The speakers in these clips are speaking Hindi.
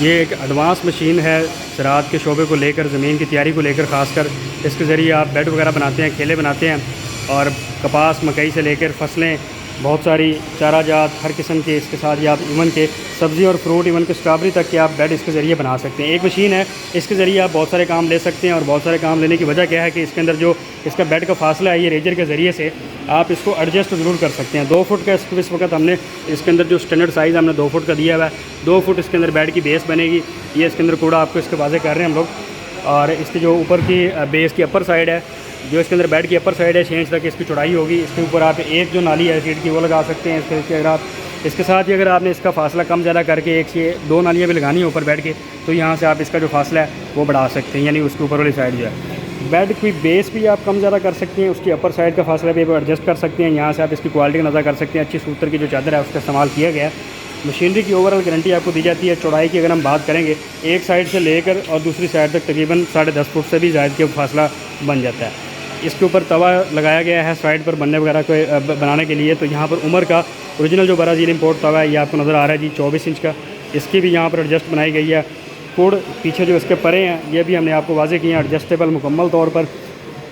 ये एक एडवांस मशीन है ज़राअत के शोबे को लेकर, ज़मीन की तैयारी को लेकर ख़ासकर। इसके ज़रिए आप बेड वगैरह बनाते हैं, खेले बनाते हैं, और कपास मकई से लेकर फसलें बहुत सारी चारा जात हर किस्म के, इसके साथ ही आप इवन के सब्ज़ी और फ्रूट इवन के स्ट्रॉबेरी तक के आप बेड इसके ज़रिए बना सकते हैं। एक मशीन है, इसके ज़रिए आप बहुत सारे काम ले सकते हैं। और बहुत सारे काम लेने की वजह क्या है कि इसके अंदर जो इसका बेड का फासला है, ये रेजर के ज़रिए से आप इसको एडजस्ट ज़रूर कर सकते हैं। 2 फुट का इस वक्त हमने इसके अंदर जो स्टैंडर्ड साइज़ हमने 2 फुट का दिया हुआ है। 2 फुट इसके अंदर बेड की बेस बनेगी। ये इसके अंदर कूड़ा आपको इसके वाज़े कर रहे हैं हम लोग। और इसकी जो ऊपर की बेस की अपर साइड है, जो इसके अंदर बेड की अपर साइड है, 6 इंच तक इसकी चौड़ाई होगी। इसके ऊपर आप एक जो नाली है सीट की वो लगा सकते हैं। इसके अगर आप इसके साथ ही अगर आपने इसका फासला कम ज़्यादा करके 1 से 2 नालियाँ भी लगानी है ऊपर बेड के, तो यहाँ से आप इसका जो फासला है वो बढ़ा सकते हैं, यानी उसके ऊपर वाली साइड जो है बेड की बेस भी आप कम ज़्यादा कर सकते हैं। उसकी अपर साइड का फासला भी आप एडजस्ट कर सकते हैं। यहाँ से आप इसकी क्वालिटी का नज़र कर सकते हैं। अच्छी सूत्र की जो चादर है उसका इस्तेमाल किया गया है। मशीनरी की ओवरऑल गारंटी आपको दी जाती है। चौड़ाई की अगर हम बात करेंगे, एक साइड से लेकर और दूसरी साइड तक तकरीबन 10.5 फुट से भी ज़्यादा के फासला बन जाता है। इसके ऊपर तवा लगाया गया है साइड पर बनने वगैरह को बनाने के लिए। तो यहाँ पर उमर का ओरिजिनल जो ब्राज़ील इंपोर्ट तवा है ये आपको नज़र आ रहा है जी, 24 इंच का। इसकी भी यहाँ पर एडजस्ट बनाई गई है। कोड पीछे जो इसके परे हैं ये भी हमने आपको वाज़े किए हैं, एडजस्टेबल मुकम्मल तौर पर।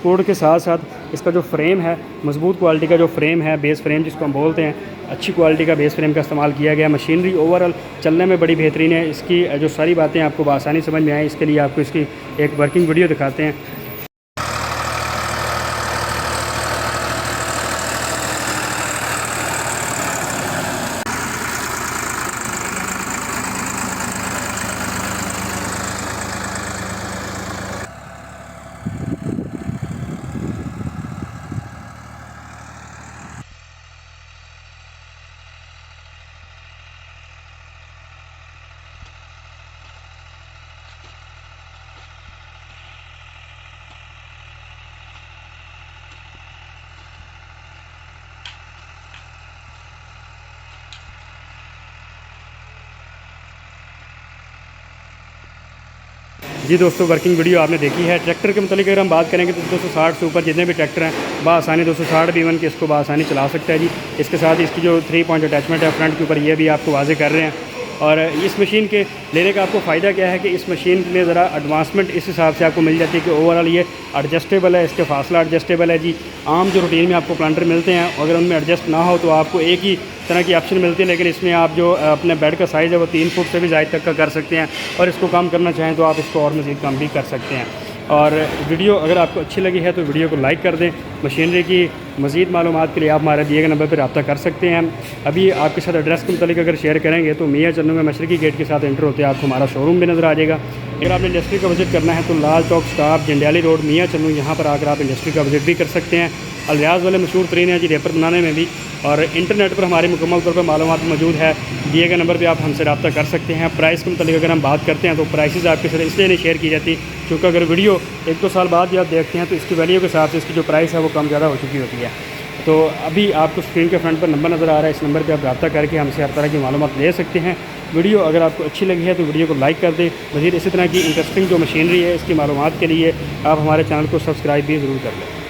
कोड के साथ साथ इसका जो फ्रेम है, मज़बूत क्वालिटी का जो फ्रेम है, बेस फ्रेम जिसको हम बोलते हैं, अच्छी क्वालिटी का बेस फ्रेम का इस्तेमाल किया गया। मशीनरी ओवरऑल चलने में बड़ी बेहतरीन है। इसकी जो सारी बातें आपको बआसानी समझ में आए, इसके लिए आपको इसकी एक वर्किंग वीडियो दिखाते हैं। जी दोस्तों, वर्किंग वीडियो आपने देखी है। ट्रैक्टर के मतलब अगर हम बात करेंगे तो 260 से ऊपर जितने भी ट्रैक्टर हैं बआसानी 260 भी इवन के इसको बआसानी चला सकता है जी। इसके साथ इसकी जो 3 पॉइंट अटैचमेंट है फ्रंट के ऊपर, ये भी आपको वाज़े कर रहे हैं। और इस मशीन के लेने का आपको फ़ायदा क्या है कि इस मशीन में ज़रा एडवांसमेंट इस हिसाब से आपको मिल जाती है कि ओवरऑल ये एडजस्टेबल है, इसके फासला एडजस्टेबल है जी। आम जो रूटीन में आपको प्लांटर मिलते हैं, अगर उनमें एडजस्ट ना हो तो आपको एक ही तरह की ऑप्शन मिलती है, लेकिन इसमें आप जो अपने बेड का साइज़ है वो 3 फुट से भी ज़्यादा तक का कर सकते हैं। और इसको कम करना चाहें तो आप इसको और मज़ीद कम भी कर सकते हैं। और वीडियो अगर आपको अच्छी लगी है तो वीडियो को लाइक कर दें। मशीनरी की मज़ीद मालूमात के लिए आप हमारे दिए गए नंबर पर रब्ता कर सकते हैं। अभी आपके साथ एड्रेस के मतलब अगर शेयर करेंगे तो मियाँ चन्नू में मशरकी गेट के साथ एंटर होते हैं आपको हमारा शोरूम भी नज़र आ जाएगा। अगर आपने इंडस्ट्री का विज़िट करना है तो लाल चौक स्टाफ जंडियाली रोड मियाँ चन्नू, यहाँ पर आकर आप इंडस्ट्री का विज़िट भी कर सकते हैं। अलियाज़ वाले मशहूर तरीन है जी रेपर बनाने में भी। और इंटरनेट पर हमारी मुकम्मल तौर पर मालूमात मौजूद है। दिए गए नंबर पे आप हमसे रब्ता कर सकते हैं। प्राइस के मतलब अगर हम बात करते हैं तो प्राइसेस आपके साथ इसलिए नहीं शेयर की जाती क्योंकि अगर वीडियो 1-2 साल बाद भी आप देखते हैं तो इसकी वैल्यू के हिसाब से इसकी जो प्राइस है वो कम ज़्यादा हो चुकी होती है। तो अभी आपको स्क्रीन के फ्रंट पर नंबर नज़र आ रहा है, इस नंबर पर आप रब्ता करके हमसे हर तरह की मालूमात ले सकते हैं। वीडियो अगर आपको अच्छी लगी है तो वीडियो को लाइक कर दें। मज़ीद इसी तरह की इंटरेस्टिंग जो मशीनरी है इसकी मालूमात के लिए आप हमारे चैनल को सब्सक्राइब भी ज़रूर कर लें।